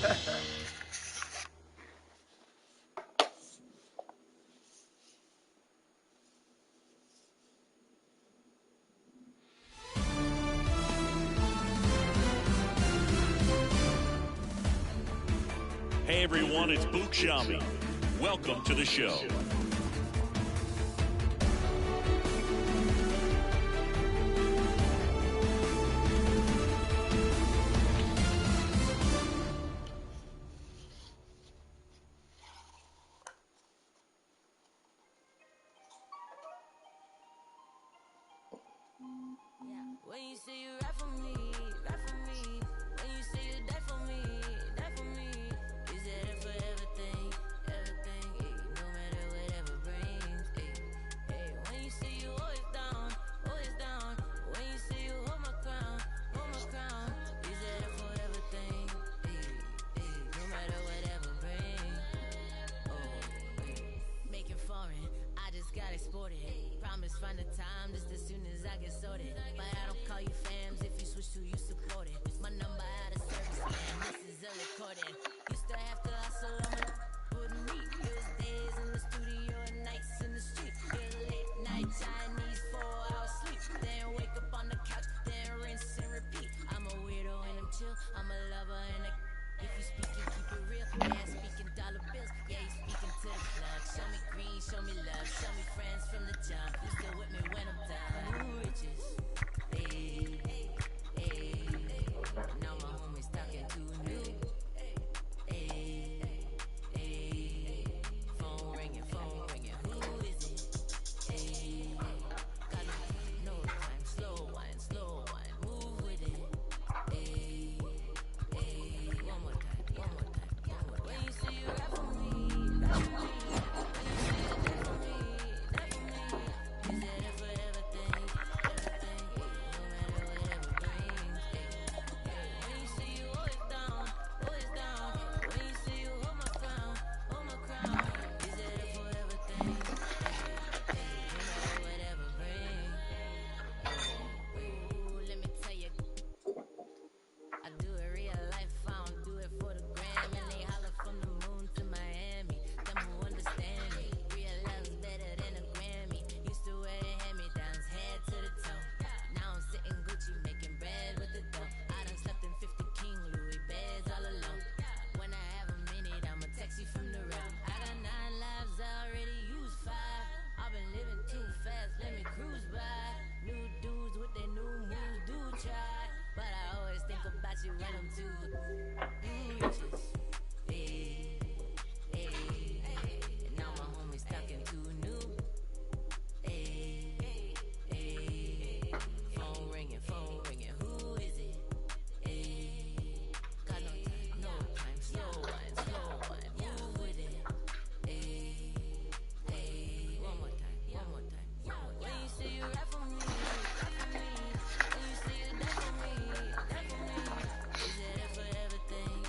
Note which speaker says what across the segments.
Speaker 1: Hey everyone, it's Book Shami. Welcome to the show.
Speaker 2: When you say you rap for me, rap for me. When you say you die for me, die for me. Is that a forever thing, everything? Ay, no matter whatever brings. Ay, when you say you always down, always down. When you say you hold my crown, is that a forever thing? Ay, no matter whatever brings. Oh, making foreign, I just got exported. Promise find the time just as soon as I get sorted. But I don't call you fams, if you switch to you support it. My number out of service, man, this is a recording. Used to have to hustle on the wouldn't meet. It was days in the studio and nights in the street. Yeah, late night Chinese 4-hour sleep. Then wake up on the couch, then rinse and repeat. I'm a weirdo and I'm chill, I'm a lover and a if you speaking, keep it real. Yeah, speaking dollar bills. Yeah, you speaking to the plug. Show me green, show me love. Show me friends from the jump. You still with me when I'm done. New riches. Hey, hey. Now my homies talking too new. Hey, hey. Phone ringing. Who is it? Hey, got no time. Slow wine. Move with it. Hey. One more time. When you say you rap for me, rap for me. When you say you die for me, die for me. Is that a forever thing, everything? No matter whatever brings. When you say you always down. When you say you hold my crown, is that a forever thing? No matter whatever brings. Ooh, let me tell you. I do it real life, I don't do it for the gram. And they holler from the moon to Miami. Them who understand me, real love's better than a Grammy. Used to wear the hand-me-downs, head to the toe. Now I'm sitting Gucci, making bread with the dough. I done slept in 50 King Louis beds all alone. When I have a minute, I'ma text you from the road. I got 9 lives, I already used 5. I've been living too fast, let me cruise by. New dudes with their new moves, do try. But I always think about you when I'm too riches. Hey. And now my homies talking too new. Hey. Phone ringing. Who is it? Hey. Got no time. Slow wine. Move with it. Hey. One more time. When you say you rap for me, when you say you die for me, is that a forever thing?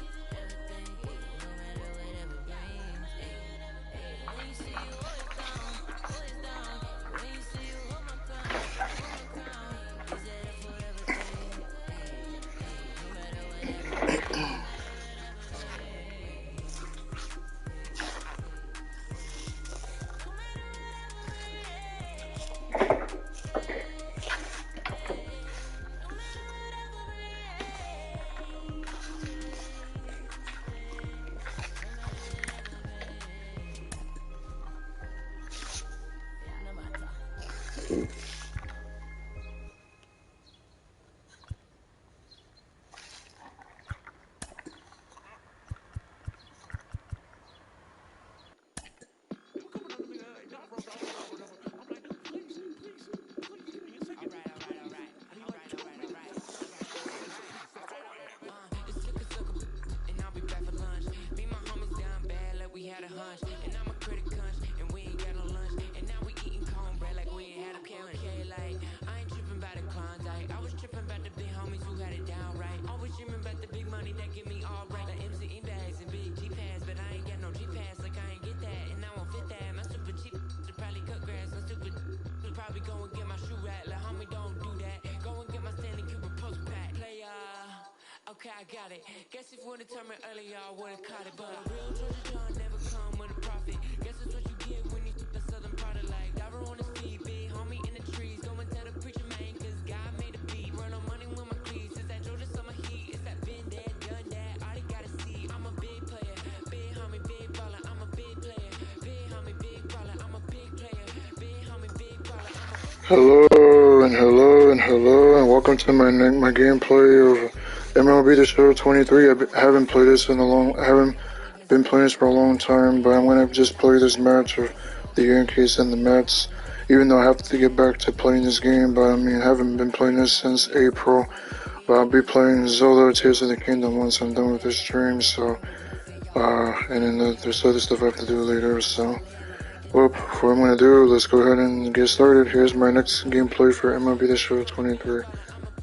Speaker 2: Okay, I got it. Guess if you would have turned me earlier, I would have caught it. But a real Georgia John never come with a profit. Guess that's what you get when you took the southern product. Like diver on his feet, big homie in the trees. Go and tell the preacher man, cause God made a beat. Run on money with my cleats. It's that Georgia summer heat. It's that been that, done that. All they gotta see, I'm a big player. Big homie, big baller. I'm a big player. Big homie, big baller. I'm a big player. Big homie, big baller.
Speaker 3: Hello and welcome to my gameplay of MLB The Show 23. I haven't played this I haven't been playing this for a long time, but I'm gonna just play this match of the Yankees and the Mets. Even though I have to get back to playing this game, but I mean I haven't been playing this since April. But I'll be playing Zelda Tears of the Kingdom once I'm done with this stream. So, and then there's other stuff I have to do later. So. Well, what I'm going to do, let's go ahead and get started. Here's my next gameplay for MLB The Show 23.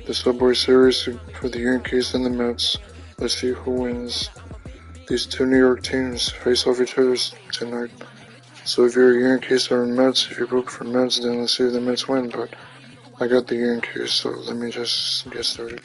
Speaker 3: The Subway Series for the Yankees and the Mets. Let's see who wins. These two New York teams face off each other tonight. So if you're Yankees or Mets, if you vote for Mets, then let's see if the Mets win. But I got the Yankees, so let me just get started.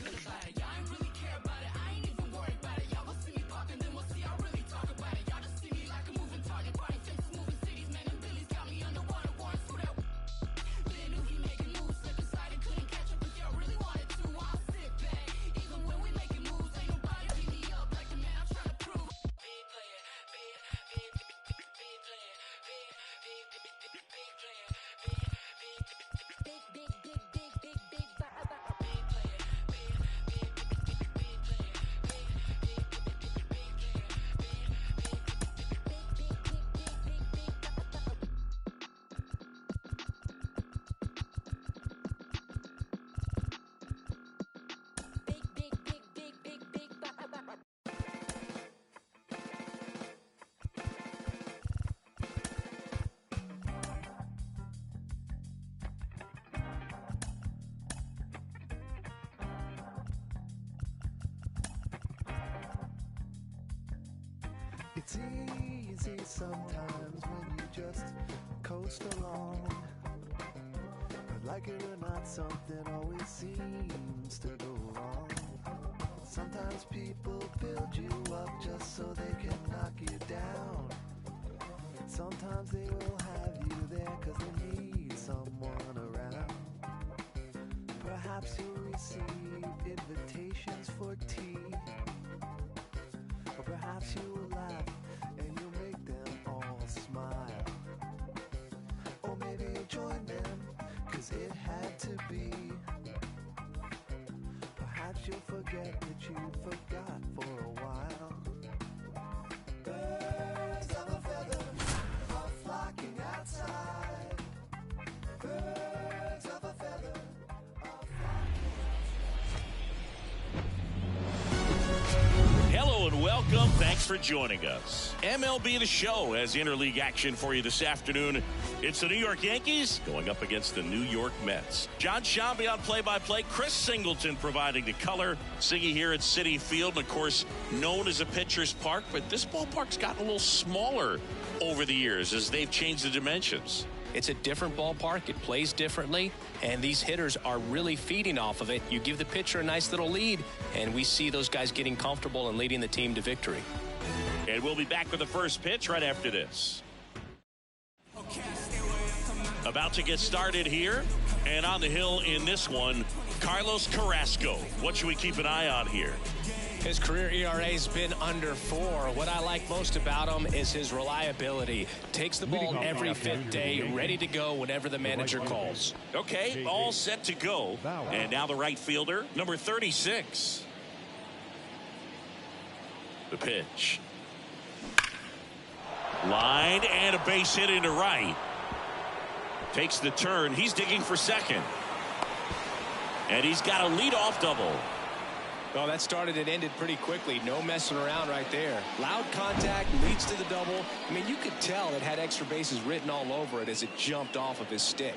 Speaker 4: It's easy sometimes when you just coast along, but like it or not, something always seems to go wrong. Sometimes people build you up just so they can knock you down. Sometimes they will have you there cause they need someone around. Perhaps you'll receive invitations for tea, or perhaps you will laugh and you'll make them all smile. Or maybe you'll join them, cause it had to be. Perhaps you'll forget that you forgot for a while. Birds of a feather are flocking outside. Birds of a feather are flocking outside.
Speaker 1: Hello and welcome. Thanks for joining us. MLB The Show has interleague action for you this afternoon. It's the New York Yankees going up against the New York Mets. John Shambi on play-by-play. Chris Singleton providing the color. Siggy here at Citi Field, and of course, known as a pitcher's park. But this ballpark's gotten a little smaller over the years as they've changed the dimensions.
Speaker 5: It's a different ballpark. It plays differently, and these hitters are really feeding off of it. You give the pitcher a nice little lead, and we see those guys getting comfortable and leading the team to victory.
Speaker 1: And we'll be back with the first pitch right after this. About to get started here, and on the hill in this one, Carlos Carrasco. What should we keep an eye on here?
Speaker 5: His career ERA has been under 4. What I like most about him is his reliability. Takes the ball every fifth day, ready to go whenever the manager calls.
Speaker 1: Okay, all set to go. And now the right fielder, number 36. The pitch. Line and a base hit into right. Takes the turn. He's digging for second. And he's got a leadoff double.
Speaker 5: Well, that started and ended pretty quickly. No messing around right there. Loud contact leads to the double. I mean, you could tell it had extra bases written all over it as it jumped off of his stick.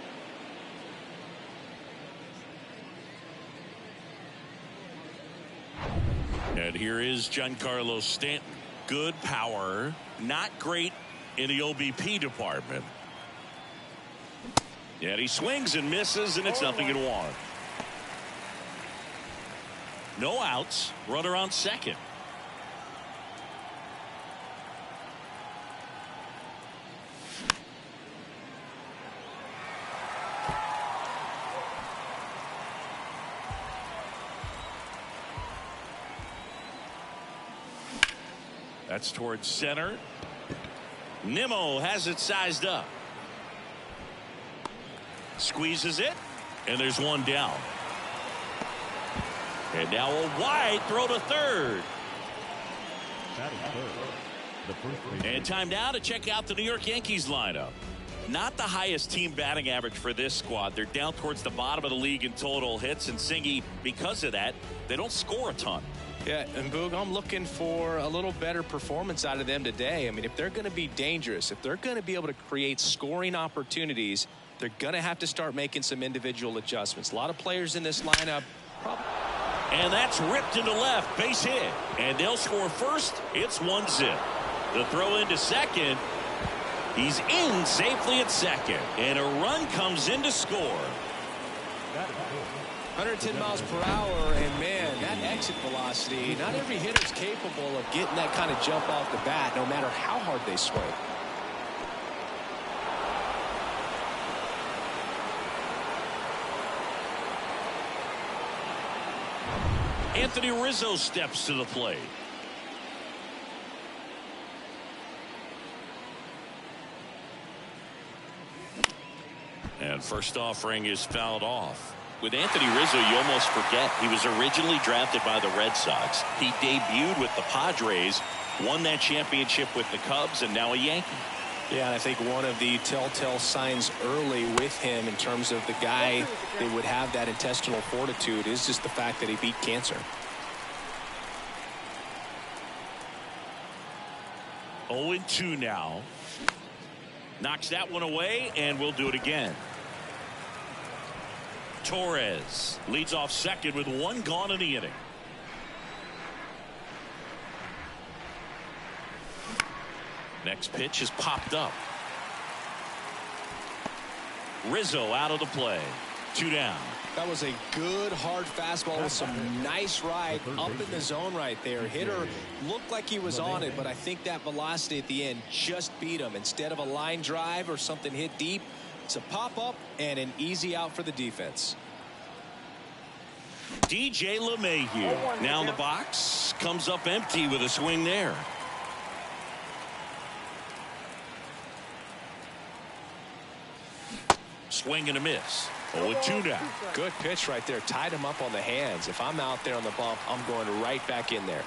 Speaker 1: And here is Giancarlo Stanton. Good power, not great in the OBP department. And he swings and misses, and it's 0-1. No outs. Runner on second. That's towards center. Nimmo has it sized up. Squeezes it, and there's one down. And now a wide throw to third. And time now to check out the New York Yankees lineup. Not the highest team batting average for this squad. They're down towards the bottom of the league in total hits, and Singy, because of that, they don't score a ton.
Speaker 5: Yeah, and Boog, I'm looking for a little better performance out of them today. I mean, if they're going to be dangerous, if they're going to be able to create scoring opportunities, they're going to have to start making some individual adjustments. A lot of players in this lineup.
Speaker 1: And that's ripped into left, base hit. And they'll score first. It's 1-0. The throw into second. He's in safely at second. And a run comes in to score.
Speaker 5: 110 miles per hour, and man, that exit velocity, not every hitter's capable of getting that kind of jump off the bat, no matter how hard they swing.
Speaker 1: Anthony Rizzo steps to the plate. And first offering is fouled off. With Anthony Rizzo, you almost forget he was originally drafted by the Red Sox. He debuted with the Padres, won that championship with the Cubs, and now a Yankee.
Speaker 5: Yeah, and I think one of the telltale signs early with him in terms of the guy that would have that intestinal fortitude is just the fact that he beat cancer.
Speaker 1: 0-2 now. Knocks that one away, and we'll do it again. Torres leads off second with one gone in the inning. Next pitch is popped up. Rizzo out of the play. 2 down.
Speaker 5: That was a good hard fastball with some nice ride up in the zone right there. Hitter looked like he was on it, but I think that velocity at the end just beat him. Instead of a line drive or something hit deep, it's a pop up and an easy out for the defense.
Speaker 1: DJ LeMahieu now in the box, comes up empty with a swing there. Swing and a miss. 0-2 now.
Speaker 5: Good pitch right there. Tied him up on the hands. If I'm out there on the bump, I'm going right back in there.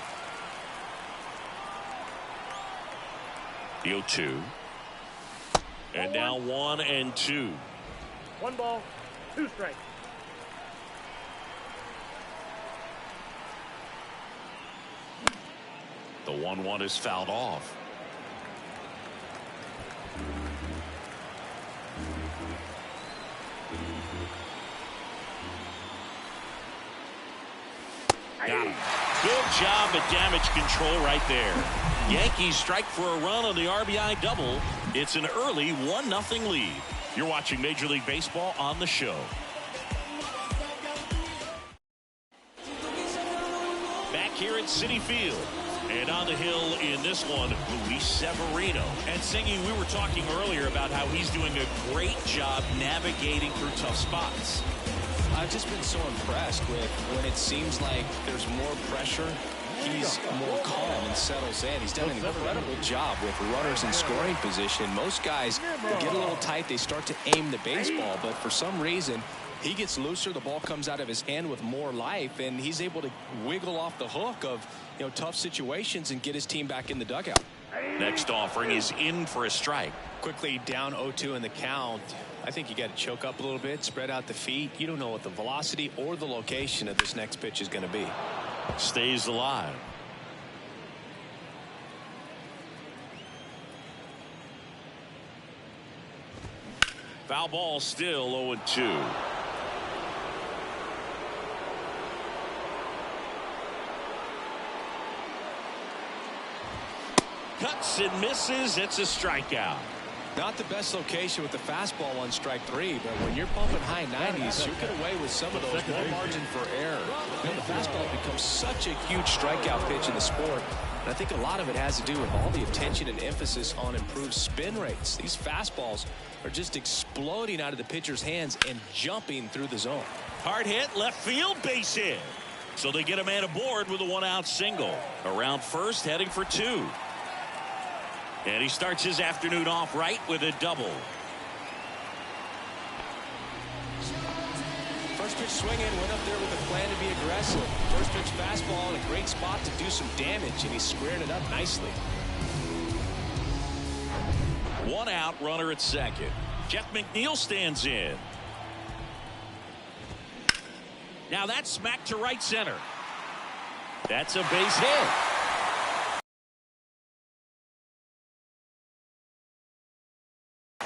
Speaker 1: The 0-2. And now 1-2.
Speaker 6: 1 ball, 2 strikes.
Speaker 1: The 1-1 is fouled off. Got him. Good job at damage control right there. Yankees strike for a run on the RBI double. It's an early 1-0 lead. You're watching Major League Baseball on the show. Back here at Citi Field. And on the hill in this one, Luis Severino. And Singy, we were talking earlier about how he's doing a great job navigating through tough spots.
Speaker 5: I've just been so impressed with when it seems like there's more pressure, he's more calm and settles in. He's done an incredible job with runners in scoring position. Most guys get a little tight, they start to aim the baseball, but for some reason he gets looser, the ball comes out of his hand with more life, and he's able to wiggle off the hook of tough situations and get his team back in the dugout.
Speaker 1: Next offering is in for a strike.
Speaker 5: Quickly down 0-2 in the count. I think you got to choke up a little bit, spread out the feet. You don't know what the velocity or the location of this next pitch is going to be.
Speaker 1: Stays alive. Foul ball, still 0-2. Cuts and misses. It's a strikeout.
Speaker 5: Not the best location with the fastball on strike 3, but when you're pumping high 90s, you get away with some of those, no margin for error. And the fastball becomes such a huge strikeout pitch in the sport. And I think a lot of it has to do with all the attention and emphasis on improved spin rates. These fastballs are just exploding out of the pitcher's hands and jumping through the zone.
Speaker 1: Hard hit, left field, base hit. So they get a man aboard with a 1-out single. Around first, heading for 2. And he starts his afternoon off right with a double.
Speaker 5: First pitch swinging, went up there with a plan to be aggressive. First pitch fastball in a great spot to do some damage, and he squared it up nicely.
Speaker 1: 1 out, runner at second. Jeff McNeil stands in. Now that's smacked to right center. That's a base hit.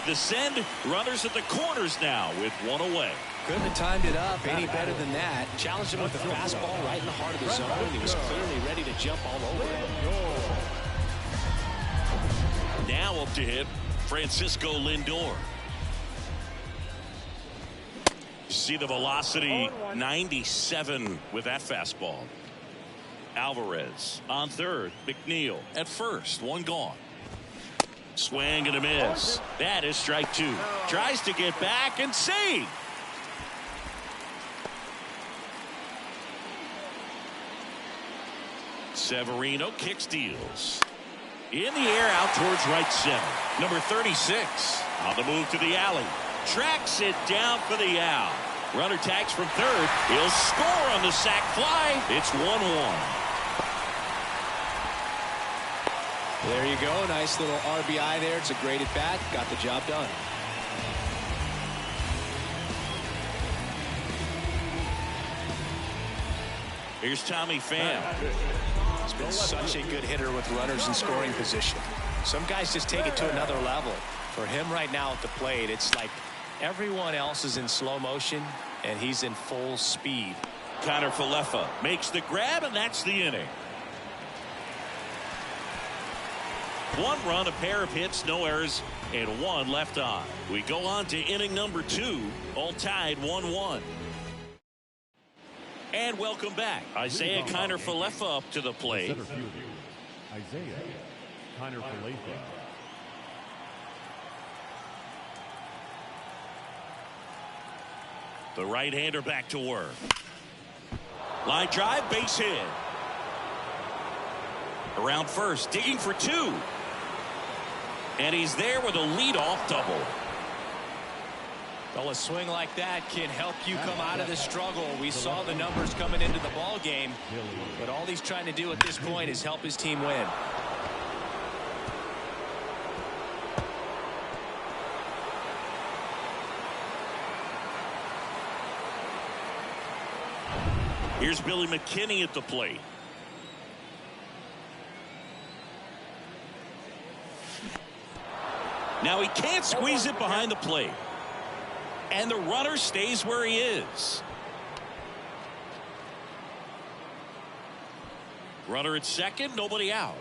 Speaker 1: The send, runners at the corners now with 1 away.
Speaker 5: Couldn't have timed it up any better than that. Challenged him with the fastball right in the heart of the zone. He was clearly ready to jump all over it.
Speaker 1: Now up to hit Francisco Lindor. See the velocity, 97 with that fastball. Alvarez on third, McNeil at first, 1 gone. Swing and a miss. That is strike 2. Tries to get back and save. Severino kick steals. In the air out towards right center. Number 36 on the move to the alley. Tracks it down for the out. Runner tags from third. He'll score on the sac fly. It's 1-1.
Speaker 5: There you go. Nice little RBI there. It's a great at bat. Got the job done.
Speaker 1: Here's Tommy Pham.
Speaker 5: He's been such a good hitter with runners in scoring position. Some guys just take it to another level. For him right now at the plate, it's like everyone else is in slow motion and he's in full speed.
Speaker 1: Connor Falefa makes the grab, and that's the inning. 1 run, a pair of hits, no errors, and 1 left on. We go on to inning number 2, all tied 1-1. And welcome back. Isaiah Kiner Falefa up to the plate.
Speaker 7: Isaiah Kiner Falefa.
Speaker 1: The right-hander back to work. Line drive, base hit. Around first, digging for 2. And he's there with a leadoff double.
Speaker 5: Well, a swing like that can help you come out of the struggle. We saw the numbers coming into the ball game, but all he's trying to do at this point is help his team win.
Speaker 1: Here's Billy McKinney at the plate. Now he can't squeeze it behind the plate. And the runner stays where he is. Runner at second, nobody out.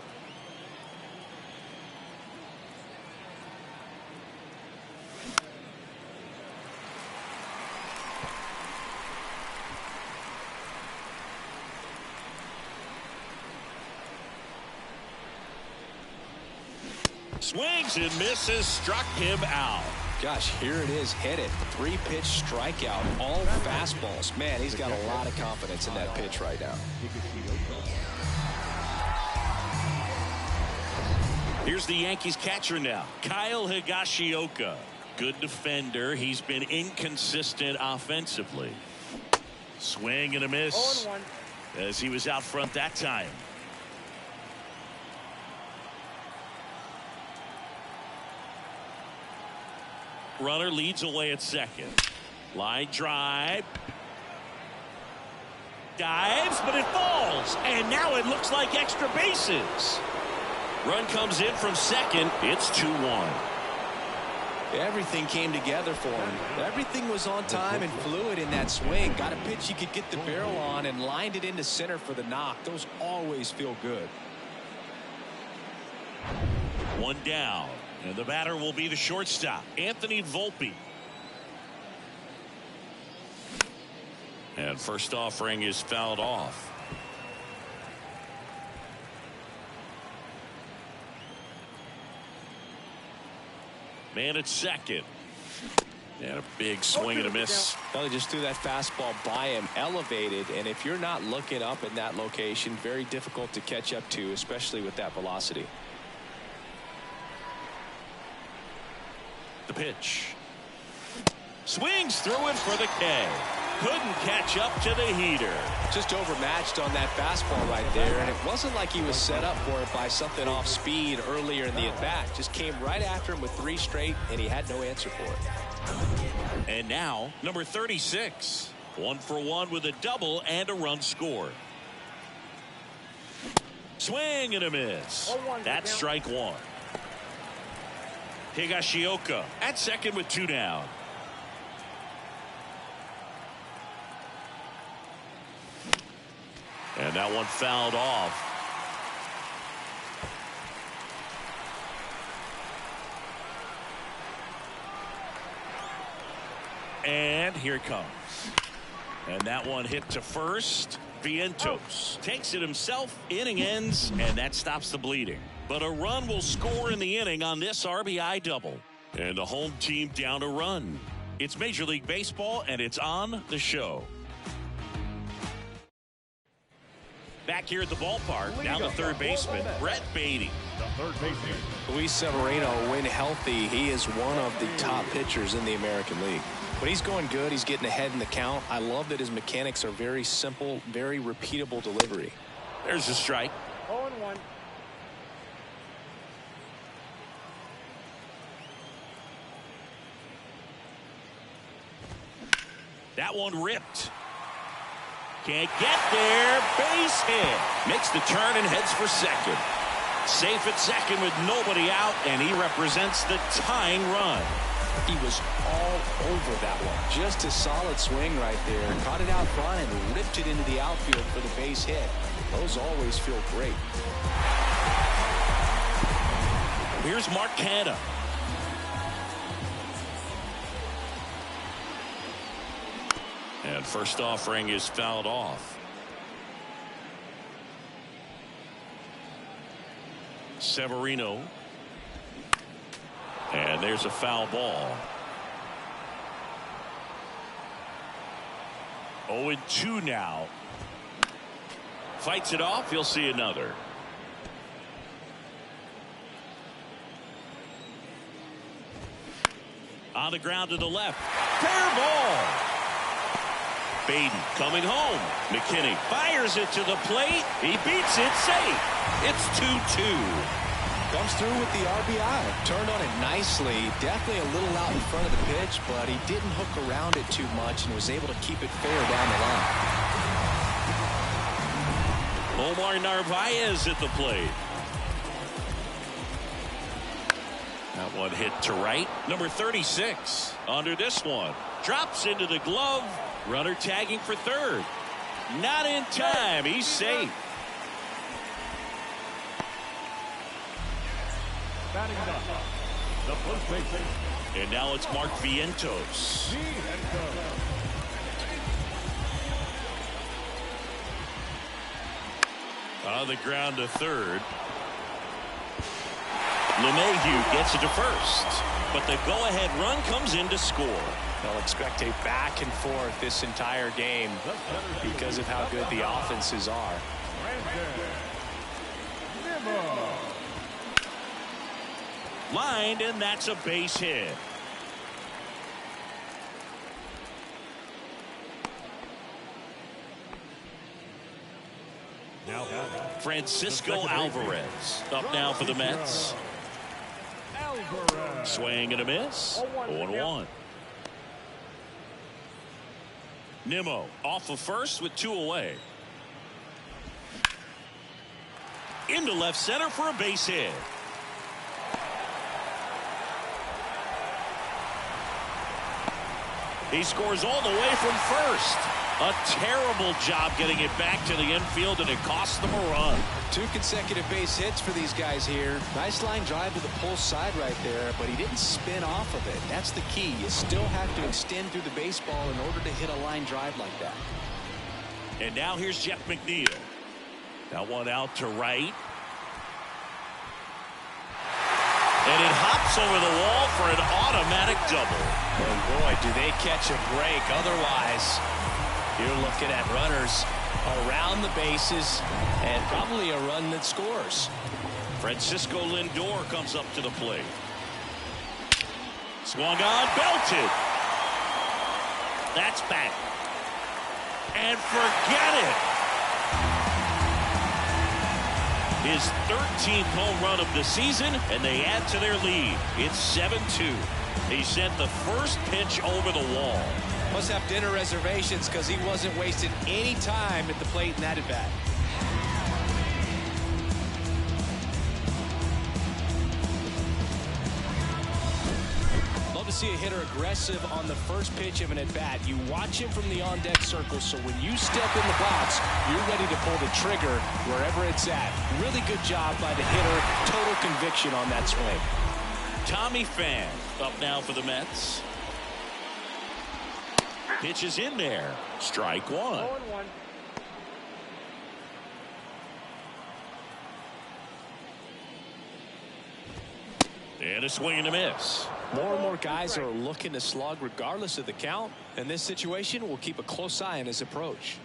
Speaker 1: Swings and misses, struck him out.
Speaker 5: Gosh, here it is, hit it. 3-pitch strikeout, all fastballs. Man, he's got a lot of confidence in that pitch right now.
Speaker 1: Here's the Yankees catcher now, Kyle Higashioka. Good defender. He's been inconsistent offensively. Swing and a miss as he was out front that time. Runner leads away at second. Line drive. Dives, but it falls. And now it looks like extra bases. Run comes in from second. It's 2-1.
Speaker 5: Everything came together for him. Everything was on time and fluid in that swing. Got a pitch he could get the barrel on and lined it into center for the knock. Those always feel good.
Speaker 1: 1 down. And the batter will be the shortstop, Anthony Volpe. And first offering is fouled off. Man at second. And a big swing and a miss.
Speaker 5: Well, he just threw that fastball by him, elevated, and if you're not looking up in that location, very difficult to catch up to, especially with that velocity.
Speaker 1: The pitch. Swings through it for the K. Couldn't catch up to the heater.
Speaker 5: Just overmatched on that fastball right there, and it wasn't like he was set up for it by something off speed earlier in the at-bat. Just came right after him with 3 straight, and he had no answer for it.
Speaker 1: And now, number 36. 1 for 1 with a double and a run scored. Swing and a miss. That's strike 1. Higashioka at second with 2 down. And that one fouled off. And here it comes. And that one hit to first. Vientos takes it himself. Inning ends, and that stops the bleeding. But a run will score in the inning on this RBI double. And the home team down a run. It's Major League Baseball, and it's on the show. Back here at the ballpark, now the third baseman, Brett Beatty.
Speaker 7: The third baseman.
Speaker 5: Luis Severino, when healthy, he is one of the top pitchers in the American League. When he's going good, he's getting ahead in the count. I love that his mechanics are very simple, very repeatable delivery.
Speaker 1: There's a strike.
Speaker 6: 0-1.
Speaker 1: That one ripped. Can't get there. Base hit. Makes the turn and heads for second. Safe at second with nobody out, and he represents the tying run.
Speaker 5: He was all over that one. Just a solid swing right there. Caught it out front and ripped it into the outfield for the base hit. Those always feel great.
Speaker 1: Here's Mark Canha. And first offering is fouled off. Severino. And there's a foul ball. 0-2 now. Fights it off. He'll see another. On the ground to the left. Fair ball. Beatty coming home. McKinney fires it to the plate. He beats it safe. It's 2-2.
Speaker 5: Comes through with the RBI. Turned on it nicely. Definitely a little out in front of the pitch, but he didn't hook around it too much and was able to keep it fair down the line.
Speaker 1: Omar Narvaez at the plate. That one hit to right. Number 36 under this one. Drops into the glove. Runner tagging for third. Not in time. He's safe.
Speaker 7: Batting up. The first baseman.
Speaker 1: And now it's Mark Vientos. On the ground to third. LeMahieu gets it to first. But the go-ahead run comes in to score.
Speaker 5: They'll expect a back and forth this entire game because of how good the offenses are.
Speaker 1: Lined, and that's a base hit.
Speaker 7: Now
Speaker 1: Francisco Alvarez up now for the Mets.
Speaker 7: Alvarez.
Speaker 1: Swing and a miss. 0-1. Nimmo off of first with 2 away. Into left center for a base hit. He scores all the way from first. A terrible job getting it back to the infield, and it cost them a run.
Speaker 5: 2 consecutive base hits for these guys here. Nice line drive to the pull side right there, but he didn't spin off of it. That's the key. You still have to extend through the baseball in order to hit a line drive like that.
Speaker 1: And now here's Jeff McNeil. That one out to right. And it hops over the wall for an automatic double.
Speaker 5: And boy, do they catch a break. Otherwise, you're looking at runners around the bases and probably a run that scores.
Speaker 1: Francisco Lindor comes up to the plate. Swung on, belted. That's back. And forget it. His 13th home run of the season, and they add to their lead. It's 7-2. He sent the first pitch over the wall.
Speaker 5: Must have dinner reservations because he wasn't wasting any time at the plate in that at-bat. Love to see a hitter aggressive on the first pitch of an at-bat. You watch him from the on-deck circle, so when you step in the box, you're ready to pull the trigger wherever it's at. Really good job by the hitter. Total conviction on that swing.
Speaker 1: Tommy Pham up now for the Mets. Pitch is in there. Strike one.
Speaker 6: 0-1.
Speaker 1: And a swing and a miss.
Speaker 5: More and more guys are looking to slug regardless of the count. In this situation, we'll keep a close eye on his approach.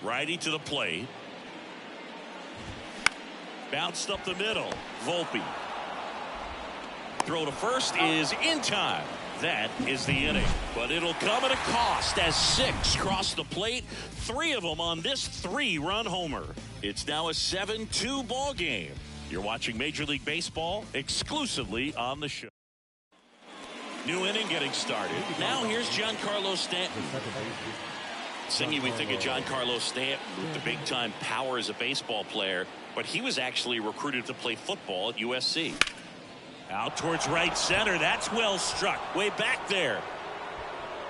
Speaker 1: Righty to the plate. Bounced up the middle. Volpe. Throw to first is in time. That is the inning. But it'll come at a cost as 6 cross the plate. 3 of them on this 3-run homer. It's now a 7-2 ball game. You're watching Major League Baseball exclusively on the show. New inning getting started. Now here's Giancarlo Stanton. Singing, we think of Giancarlo Stanton with the big-time power as a baseball player, but he was actually recruited to play football at USC. Out towards right center. That's well struck. Way back there.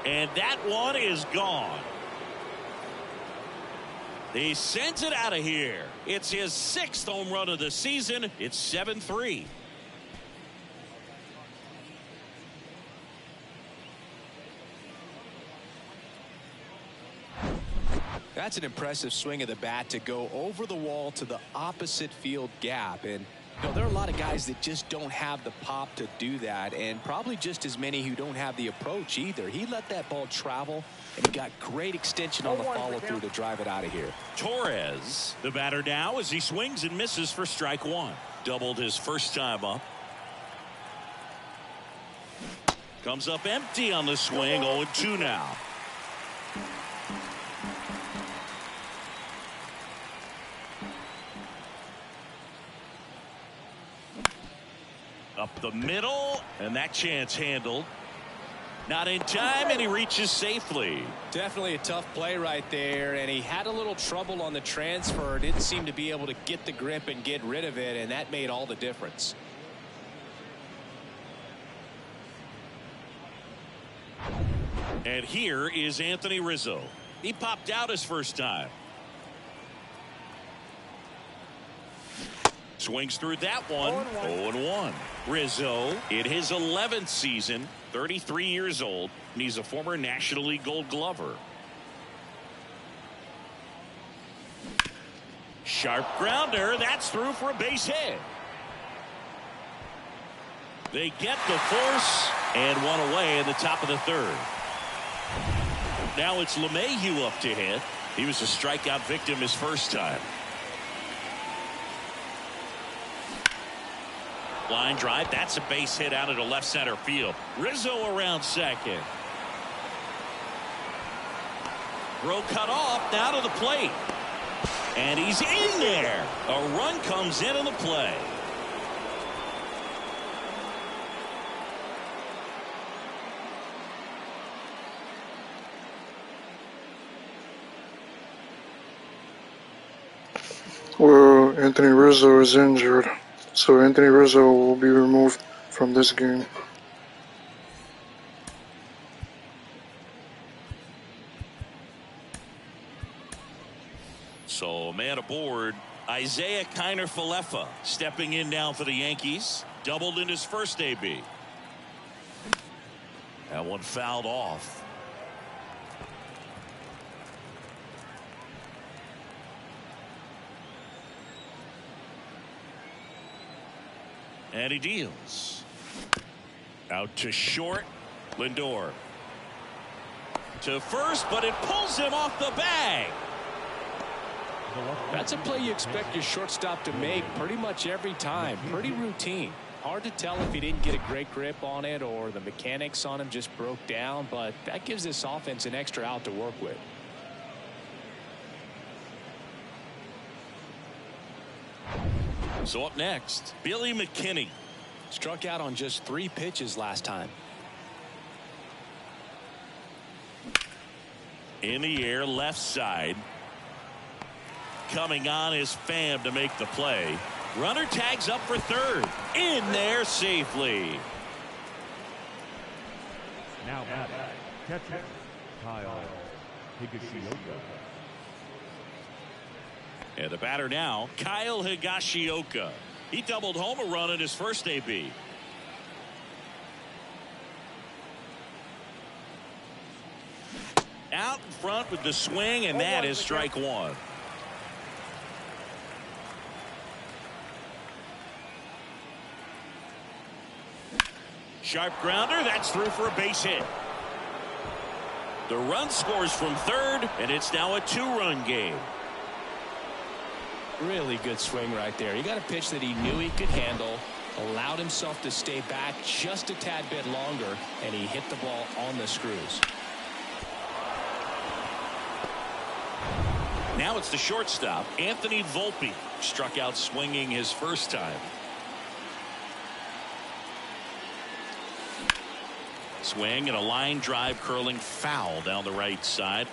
Speaker 1: And that one is gone. He sends it out of here. It's his 6th home run of the season. It's 7-3.
Speaker 5: That's an impressive swing of the bat to go over the wall to the opposite field gap. And you know, there are a lot of guys that just don't have the pop to do that, and probably just as many who don't have the approach either. He let that ball travel, and he got great extension on the follow-through to drive it out of here.
Speaker 1: Torres, the batter now, as he swings and misses for strike one. Doubled his first time up. Comes up empty on the swing. 0-2 now. Up the middle, and that chance handled. Not in time, and he reaches safely.
Speaker 5: Definitely a tough play right there, and he had a little trouble on the transfer. Didn't seem to be able to get the grip and get rid of it, and that made all the difference.
Speaker 1: And here is Anthony Rizzo. He popped out his first time. Swings through that one. 0-1. Rizzo in his 11th season, 33 years old, and he's a former National League Gold Glover. Sharp grounder. That's through for a base hit. They get the force and one away in the top of the 3rd. Now it's LeMahieu up to hit. He was a strikeout victim his first time. Line drive. That's a base hit out into left center field. Rizzo around second. Throw cut off. Now to the plate. And he's in there. A run comes in the play.
Speaker 3: Well, Anthony Rizzo is injured. So Anthony Rizzo will be removed from this game.
Speaker 1: So man aboard, Isaiah Kiner-Falefa stepping in now for the Yankees. Doubled in his first AB. That one fouled off. And he deals. Out to short. Lindor. To first, but it pulls him off the bag.
Speaker 5: That's a play you expect your shortstop to make pretty much every time. Pretty routine. Hard to tell if he didn't get a great grip on it or the mechanics on him just broke down, but that gives this offense an extra out to work with.
Speaker 1: So up next, Billy McKinney.
Speaker 5: Struck out on just 3 pitches last time.
Speaker 1: In the air, left side. Coming on is Pham to make the play. Runner tags up for third. In there safely.
Speaker 7: Now batting, catcher, Kyle Higashioka.
Speaker 1: And the batter now, Kyle Higashioka. He doubled home a run in his first AB. Out in front with the swing, and that is strike one. Sharp grounder, that's through for a base hit. The run scores from third, and it's now a 2-run game.
Speaker 5: Really good swing right there. He got a pitch that he knew he could handle, allowed himself to stay back just a tad bit longer, and he hit the ball on the screws.
Speaker 1: Now it's the shortstop, Anthony Volpe. Struck out swinging his first time. Swing and a line drive curling foul down the right side.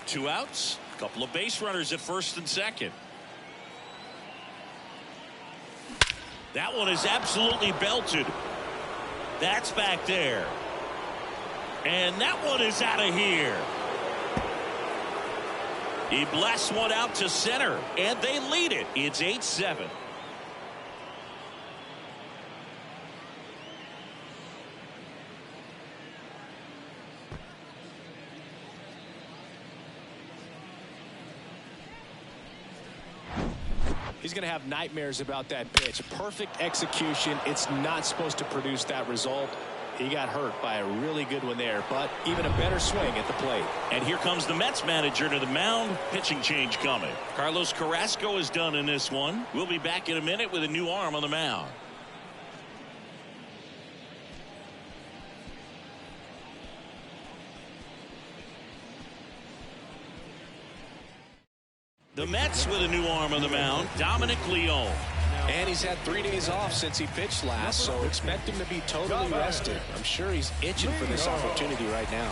Speaker 1: 2 outs. A couple of base runners at first and second. That one is absolutely belted. That's back there. And that one is out of here. He blasts one out to center, and they lead it. It's 8-7.
Speaker 5: He's going to have nightmares about that pitch. Perfect execution. It's not supposed to produce that result. He got hurt by a really good one there, but even a better swing at the plate.
Speaker 1: And here comes the Mets manager to the mound. Pitching change coming. Carlos Carrasco is done in this one. We'll be back in a minute with a new arm on the mound. The Mets with a new arm on the mound, Dominic Leone.
Speaker 5: And he's had 3 days off since he pitched last, so expect him to be totally rested. I'm sure he's itching for this opportunity right now.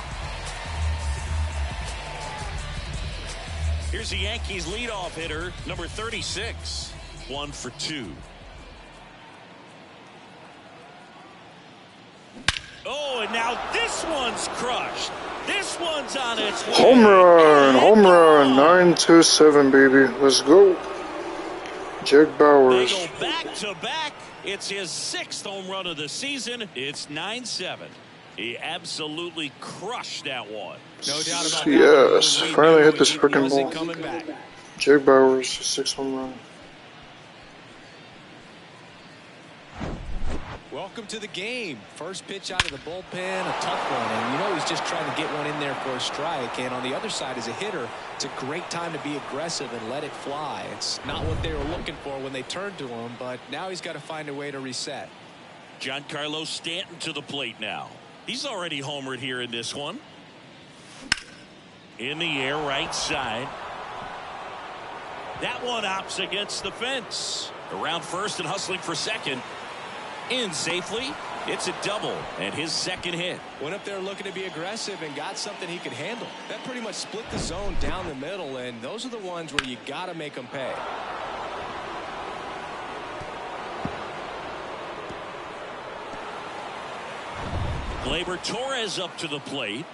Speaker 1: Here's the Yankees leadoff hitter, number 36. 1 for 2. Oh, and now this one's crushed. This one's on its way.
Speaker 3: Home run, 9-7, baby. Let's go. Jake
Speaker 1: They
Speaker 3: Bowers.
Speaker 1: go back to back. It's his 6th home run of the season. It's 9-7. He absolutely crushed that one.
Speaker 5: No doubt about that.
Speaker 3: Yes, finally hit this
Speaker 5: He
Speaker 3: freaking
Speaker 5: wasn't
Speaker 3: ball.
Speaker 5: coming back.
Speaker 3: Jake Bowers, 6th home run.
Speaker 5: Welcome to the game. First pitch out of the bullpen, a tough one, and you know he's just trying to get one in there for a strike. And on the other side, as a hitter, it's a great time to be aggressive and let it fly. It's not what they were looking for when they turned to him, but now he's got to find a way to reset.
Speaker 1: Giancarlo Stanton to the plate now. He's already homered here in this one. In the air, right side. That one opts against the fence. Around first and hustling for second. In safely. It's a double and his 2nd hit.
Speaker 5: Went up there looking to be aggressive and got something he could handle. That pretty much split the zone down the middle, and those are the ones where you got to make them pay.
Speaker 1: Gleyber Torres up to the plate.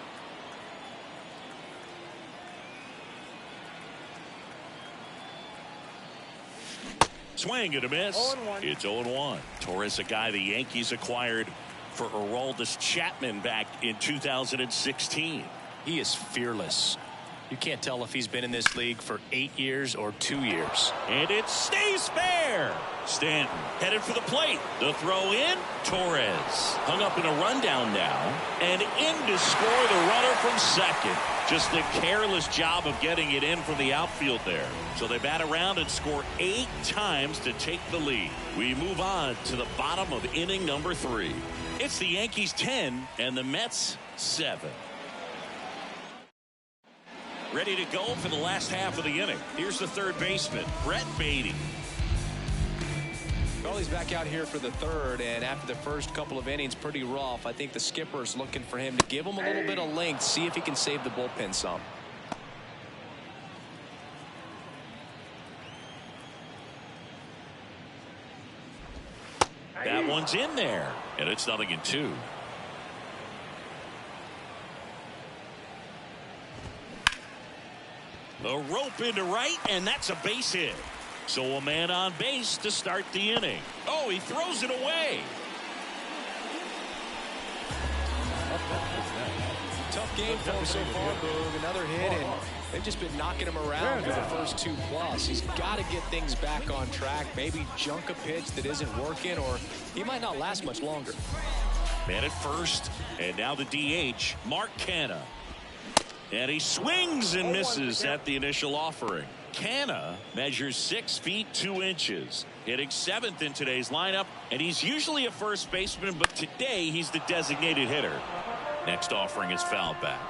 Speaker 1: Swing and a miss.
Speaker 6: 0-1.
Speaker 1: It's 0-1. Torres, a guy the Yankees acquired for Aroldis Chapman back in 2016.
Speaker 5: He is fearless. You can't tell if he's been in this league for 8 years or 2 years.
Speaker 1: And it stays fair. Stanton headed for the plate. The throw in. Torres hung up in a rundown now. And in to score the runner from second. Just a careless job of getting it in from the outfield there. So they bat around and score 8 times to take the lead. We move on to the bottom of inning number 3. It's the Yankees 10 and the Mets 7. Ready to go for the last half of the inning. Here's the third baseman, Brett Beatty.
Speaker 5: Well, he's back out here for the third, and after the first couple of innings, pretty rough. I think the skipper's looking for him to give him a little bit of length, see if he can save the bullpen some.
Speaker 1: That one's in there, and it's 0-2. The rope into right, and that's a base hit. So a man on base to start the inning. Oh, he throws it away.
Speaker 5: Tough game for him so far, Boog. Another hit, and they've just been knocking him around for the first 2+. He's got to get things back on track, maybe junk a pitch that isn't working, or he might not last much longer.
Speaker 1: Man at first, and now the DH, Mark Canha. And he swings and misses at the initial offering. Canha measures 6 feet 2 inches, hitting 7th in today's lineup, and he's usually a first baseman, but today he's the designated hitter. Next offering is fouled back.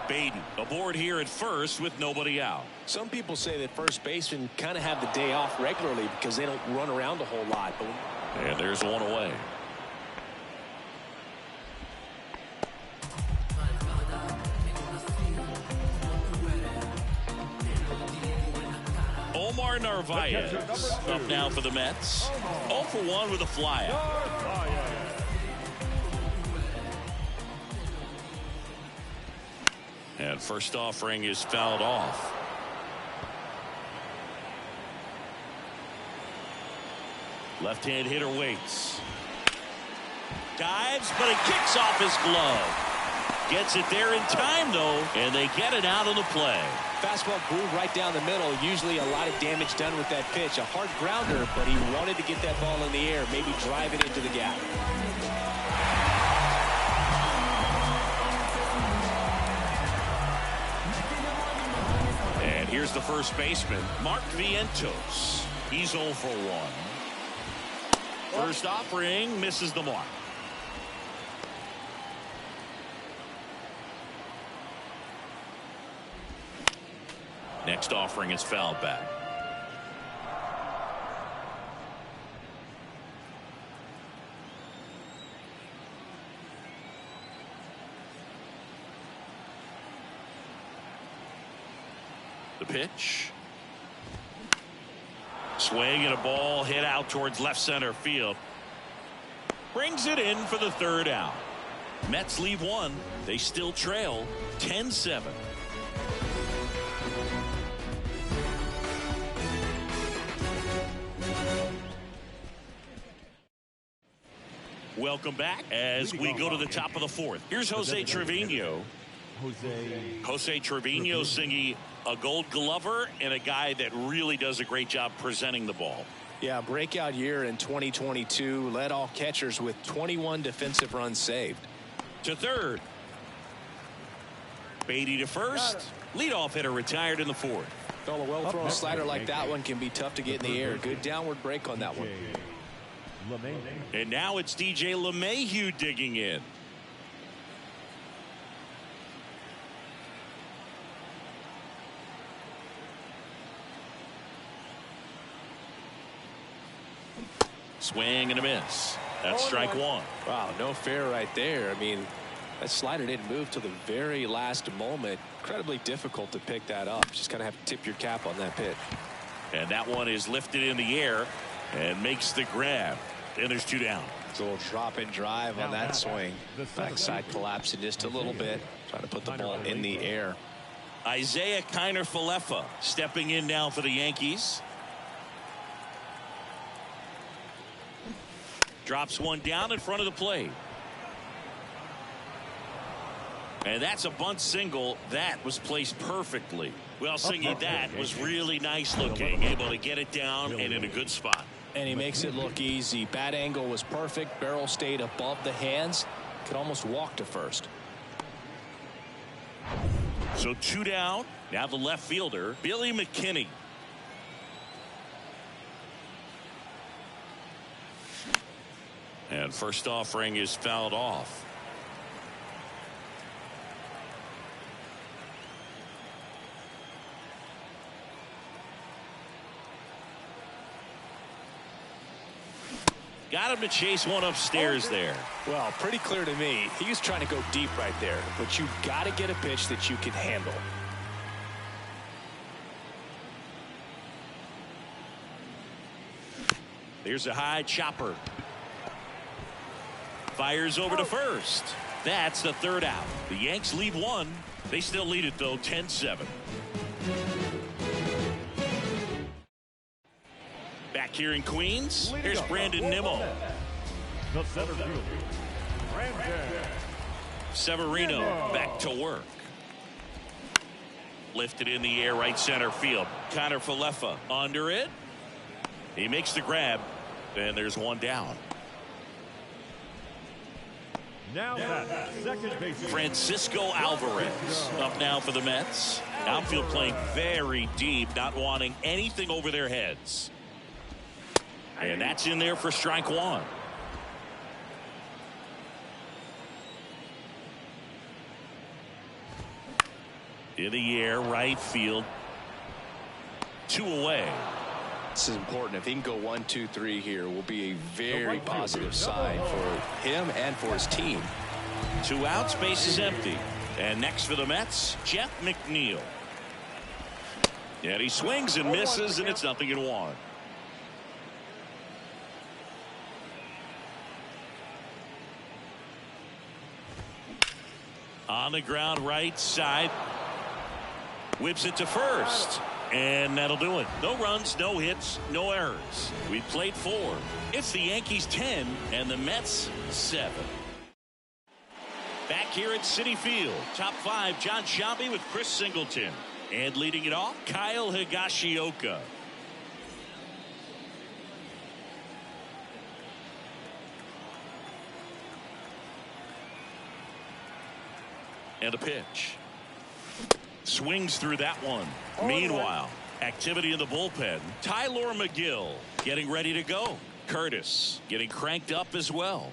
Speaker 1: Beatty aboard here at first with nobody out.
Speaker 5: Some people say that first basemen kind of have the day off regularly because they don't run around a whole lot.
Speaker 1: And there's one away. Omar Narvaez up now for the Mets. 0 for 1 with a flyout. And first offering is fouled off. Left-hand hitter waits. Dives, but it kicks off his glove. Gets it there in time, though, and they get it out of the play.
Speaker 5: Fastball groove right down the middle. Usually a lot of damage done with that pitch. A hard grounder, but he wanted to get that ball in the air, maybe drive it into the gap.
Speaker 1: And here's the first baseman, Mark Vientos. He's 0 for 1. First offering misses the mark. Next offering is fouled back. The pitch. Swing and a ball hit out towards left center field. Brings it in for the third out. Mets leave one. They still trail 10-7. Welcome back as we go to the top of the fourth. Here's Jose Trevino. Jose Trevino singing a Gold Glover and a guy that really does a great job presenting the ball.
Speaker 5: Yeah, breakout year in 2022. Led all catchers with 21 defensive runs saved.
Speaker 1: To third. Beatty to first. Leadoff hitter retired in the fourth.
Speaker 5: Well, a well-thrown slider like that one can be tough to get in the air. Good downward break on that one.
Speaker 1: And now it's DJ LeMahieu digging in. Swing and a miss. That's strike one.
Speaker 5: Wow, no fair right there. I mean, that slider didn't move till the very last moment. Incredibly difficult to pick that up. Just kind of have to tip your cap on that pitch.
Speaker 1: And that one is lifted in the air and makes the grab. and there's 2 down.
Speaker 5: It's a little drop and drive on that swing. Backside collapsing just a little bit, trying to put the ball in the air.
Speaker 1: Isaiah Kiner-Falefa stepping in now for the Yankees. Drops one down in front of the plate. And that's a bunt single that was placed perfectly. Well, Singy, that was really nice looking, able to get it down and in a good spot.
Speaker 5: And he makes it look easy. Bat angle was perfect. Barrel stayed above the hands. Could almost walk to first.
Speaker 1: So 2 down. Now the left fielder, Billy McKinney. And first offering is fouled off. Got him to chase one upstairs there.
Speaker 5: Well, pretty clear to me. He was trying to go deep right there, but you've got to get a pitch that you can handle.
Speaker 1: There's a high chopper. Fires over to first. That's the 3rd out. The Yanks lead 1. They still lead it, though, 10-7. Back here in Queens, here's Brandon Nimmo.
Speaker 7: The center fielder, Brandon
Speaker 1: Severino back to work. Lifted in the air, right center field. Kiner-Falefa under it. He makes the grab, and there's 1 down.
Speaker 7: Now that second baseman,
Speaker 1: Francisco Alvarez up now for the Mets. Outfield playing very deep, not wanting anything over their heads. And that's in there for strike 1. In the air, right field. 2 away.
Speaker 5: This is important. If he can go 1, 2, 3 here, will be a very positive sign for him and for his team.
Speaker 1: 2 outs, base is empty. And next for the Mets, Jeff McNeil. And he swings and misses, and it's 0-1. On the ground, right side. Whips it to first. And that'll do it. No runs, no hits, no errors. We played 4. It's the Yankees 10 and the Mets 7. Back here at Citi Field, top 5, John Sciambi with Chris Singleton. And leading it off, Kyle Higashioka. And a pitch. Swings through that one. Meanwhile, activity in the bullpen. Tyler McGill getting ready to go. Curtis getting cranked up as well.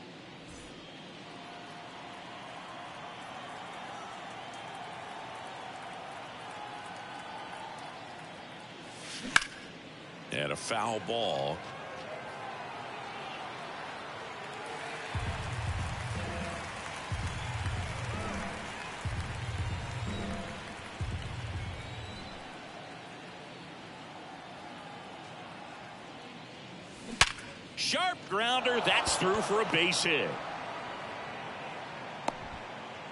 Speaker 1: And a foul ball. Sharp grounder, that's through for a base hit.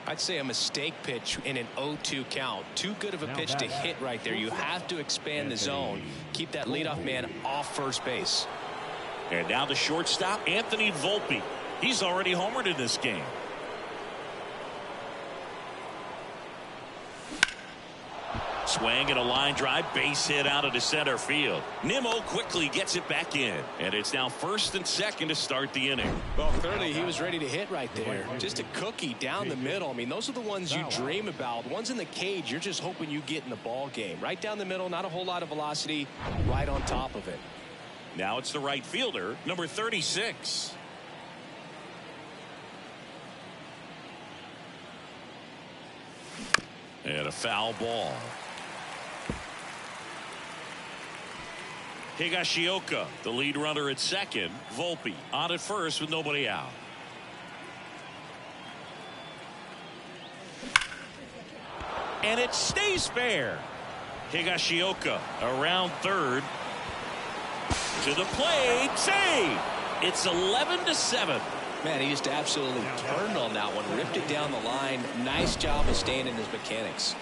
Speaker 5: I'd say a mistake pitch in an 0-2 count. Too good of a pitch to hit right there. You have to expand the zone. Keep that leadoff man off first base.
Speaker 1: And now the shortstop, Anthony Volpe. He's already homered in this game. Swing and a line drive, base hit out of the center field. Nimmo quickly gets it back in, and it's now 1st and 2nd to start the inning.
Speaker 5: Well, clearly he was ready to hit right there. Just a cookie down the middle. I mean, those are the ones you dream about. Ones in the cage, you're just hoping you get in the ball game. Right down the middle, not a whole lot of velocity, right on top of it.
Speaker 1: Now it's the right fielder, number 36. And a foul ball. Higashioka, the lead runner at second. Volpe on at first with nobody out. And it stays fair. Higashioka around third. To the plate. Save. It's 11-7.
Speaker 5: Man, he just absolutely turned on that one, ripped it down the line. Nice job of staying in his mechanics.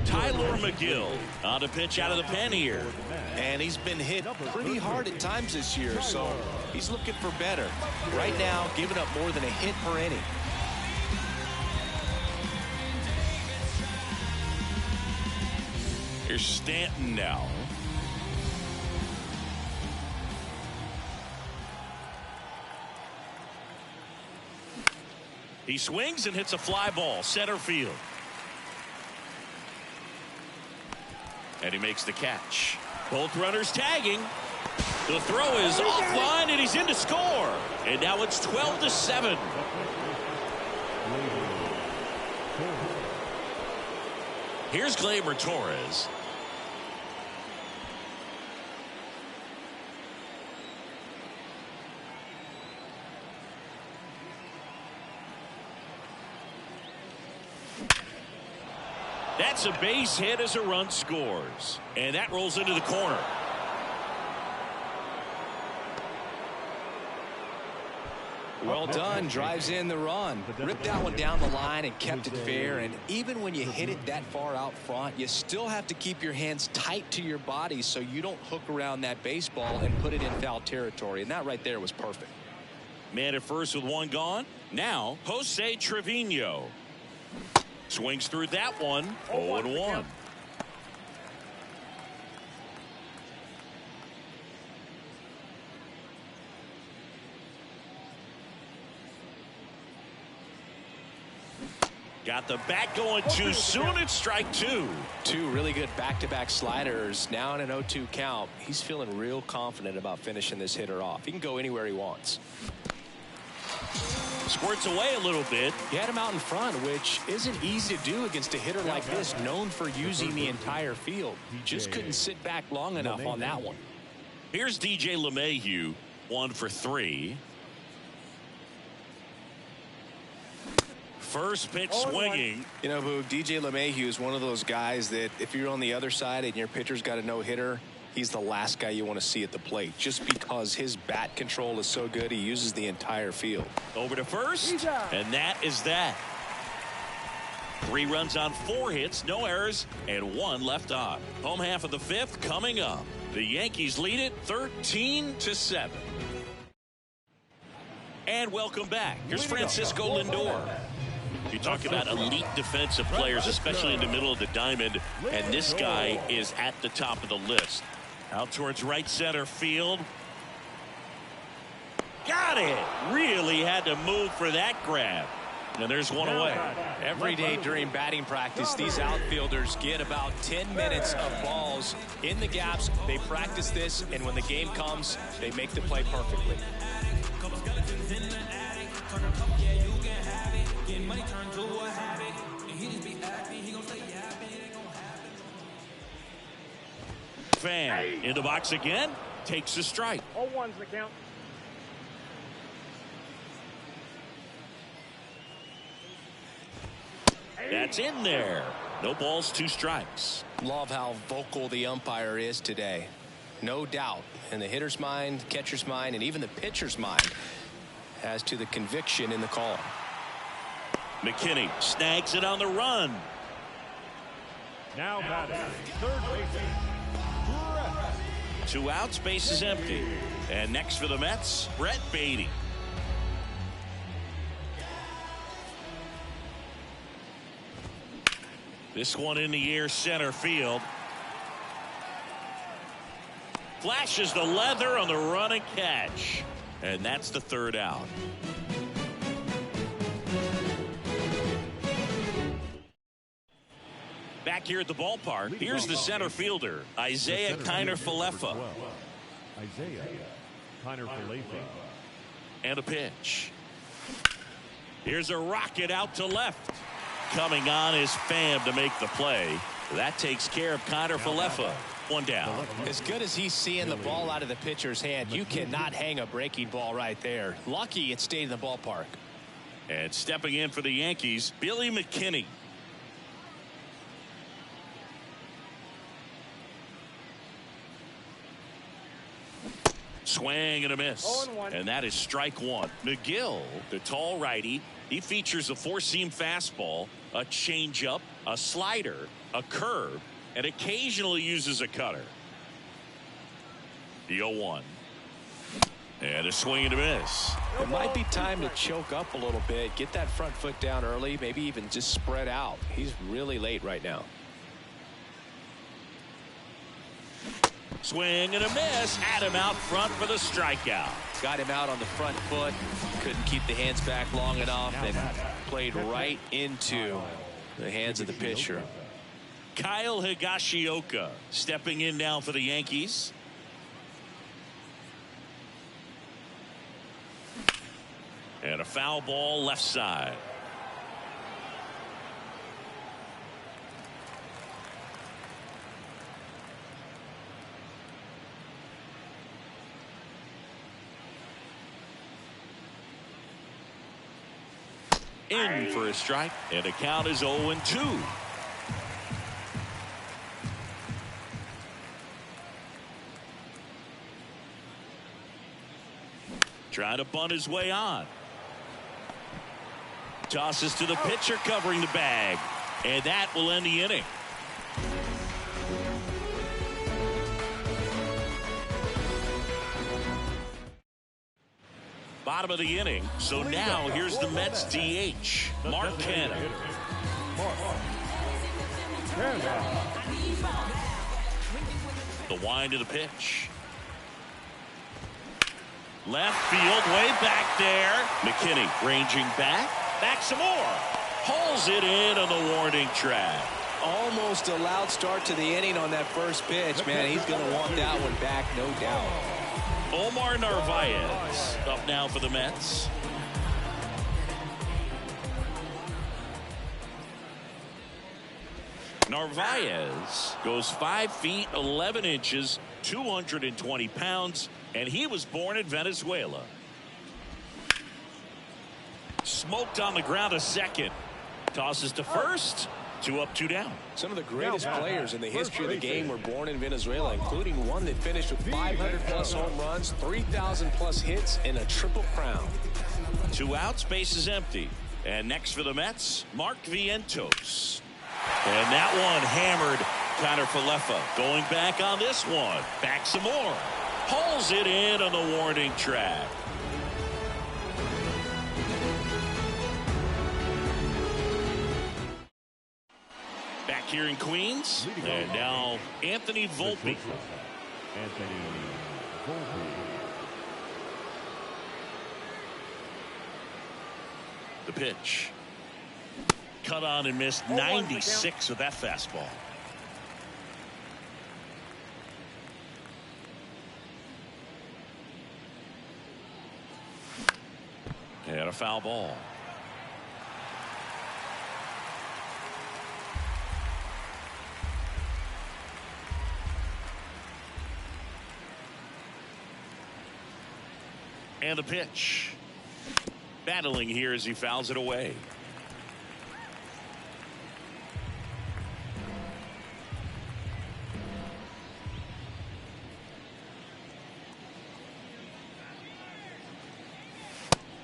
Speaker 1: Tyler McGill on to pitch out of the pen here.
Speaker 5: And he's been hit pretty hard at times this year, so he's looking for better. Right now, giving up more than a hit per inning.
Speaker 1: Here's Stanton now. He swings and hits a fly ball, center field. And he makes the catch. Both runners tagging. The throw is offline, and he's in to score. And now it's 12-7. Here's Gleyber Torres. That's a base hit as a run scores. And that rolls into the corner.
Speaker 5: Well done. Drives in the run. Ripped that one down the line and kept it fair. And even when you hit it that far out front, you still have to keep your hands tight to your body so you don't hook around that baseball and put it in foul territory. And that right there was perfect.
Speaker 1: Man at first with one gone. Now, Jose Trevino. Swings through that one. 0-1. Got the bat going too soon. It's strike two.
Speaker 5: Two really good back-to-back sliders. Now in an 0-2 count. He's feeling real confident about finishing this hitter off. He can go anywhere he wants.
Speaker 1: Squirts away a little bit.
Speaker 5: He had him out in front, which isn't easy to do against a hitter like this, known for using the entire field. Just couldn't sit back long enough on that one.
Speaker 1: Here's DJ LeMahieu, 1 for 3. First pitch swinging.
Speaker 5: You know, Boog, DJ LeMahieu is one of those guys that if you're on the other side and your pitcher's got a no-hitter, he's the last guy you want to see at the plate, just because his bat control is so good. He uses the entire field.
Speaker 1: Over to first, and that is that. 3 runs on 4 hits, no errors, and 1 left on. Home half of the 5th coming up. The Yankees lead it 13-7. And welcome back. Here's Francisco Lindor. You talk about elite defensive players, especially in the middle of the diamond, and this guy is at the top of the list. Out towards right center field. Got it. Really had to move for that grab. And there's one away.
Speaker 5: Every day during batting practice, these outfielders get about 10 minutes of balls in the gaps. They practice this, and when the game comes, they make the play perfectly.
Speaker 1: Fan in the box again, takes a strike.
Speaker 6: 0-1's the count.
Speaker 1: That's in there. No balls, 2 strikes.
Speaker 5: Love how vocal the umpire is today. No doubt in the hitter's mind, catcher's mind, and even the pitcher's mind as to the conviction in the call.
Speaker 1: McKinney snags it on the run.
Speaker 7: Now batting, third baseman,
Speaker 1: 2 outs, base is empty. And next for the Mets, Brett Beatty. This one in the air, center field. Flashes the leather on the run and catch. And that's the 3rd out. Back here at the ballpark, here's the center fielder, Isaiah Kiner-Falefa.
Speaker 7: Isaiah Kiner-Falefa.
Speaker 1: And a pitch. Here's a rocket out to left. Coming on is Pham to make the play. That takes care of Kiner-Falefa. 1 down.
Speaker 5: As good as he's seeing the ball out of the pitcher's hand, you cannot hang a breaking ball right there. Lucky it stayed in the ballpark.
Speaker 1: And stepping in for the Yankees, Billy McKinney. Swing and a miss.
Speaker 6: 0-1.
Speaker 1: And that is strike one. McGill, the tall righty, he features a four-seam fastball, a changeup, a slider, a curve, and occasionally uses a cutter. The 0-1. And a swing and a miss.
Speaker 5: It might be time to choke up a little bit, get that front foot down early, maybe even just spread out. He's really late right now.
Speaker 1: Swing and a miss. Had him out front for the strikeout.
Speaker 5: Got him out on the front foot. Couldn't keep the hands back long enough and played right into the hands of the pitcher.
Speaker 1: Kyle Higashioka stepping in now for the Yankees. And a foul ball left side. In for a strike, and the count is 0-2. Trying to bunt his way on. Tosses to the pitcher covering the bag, and that will end the inning. Bottom of the inning, so now here's the Mets DH, Mark Canha. The wind of the pitch. Left field, way back there. McKinney ranging back some more. Pulls it in on the warning track.
Speaker 5: Almost a loud start to the inning on that first pitch. Man, he's going to want that one back, no doubt.
Speaker 1: Omar Narvaez up now for the Mets. Narvaez goes 5 feet 11 inches, 220 pounds, and he was born in Venezuela. Smoked on the ground a second. Tosses to first. 2 up, 2 down.
Speaker 5: Some of the greatest players in the history of the game were born in Venezuela, including one that finished with 500+ home runs, 3,000+ hits, and a triple crown.
Speaker 1: 2 outs, base is empty. And next for the Mets, Mark Vientos. And that one hammered Connor Falefa. Going back on this one. Back some more. Pulls it in on the warning track. Back here in Queens. And now Anthony Volpe.
Speaker 7: Anthony Volpe.
Speaker 1: The pitch. Cut on and missed 96 with that fastball. And a foul ball. And the pitch. Battling here as he fouls it away.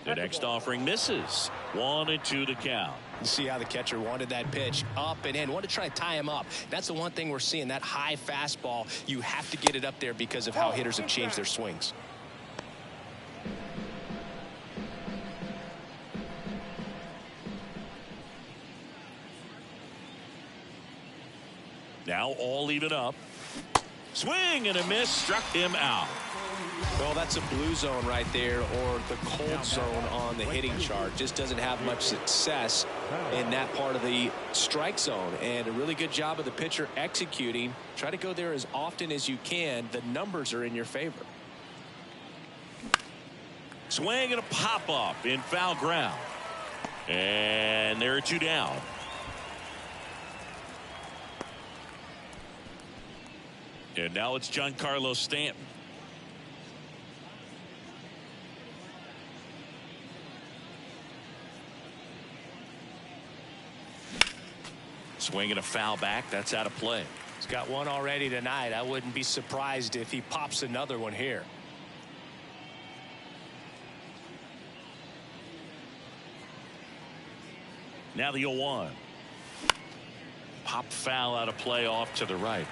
Speaker 1: The next offering misses. 1-2 to count.
Speaker 5: You see how the catcher wanted that pitch up and in. Wanted to try to tie him up. That's the one thing we're seeing, that high fastball. You have to get it up there because of how hitters have changed their swings.
Speaker 1: Now all even up. Swing and a miss, struck him out.
Speaker 5: Well, that's a blue zone right there, or the cold zone on the hitting chart. Just doesn't have much success in that part of the strike zone. And a really good job of the pitcher executing. Try to go there as often as you can. The numbers are in your favor.
Speaker 1: Swing and a pop up in foul ground. And there are 2 down. And now it's Giancarlo Stanton. Swinging a foul back. That's out of play.
Speaker 5: He's got one already tonight. I wouldn't be surprised if he pops another one here.
Speaker 1: Now the 0-1. Pop foul out of play off to the right.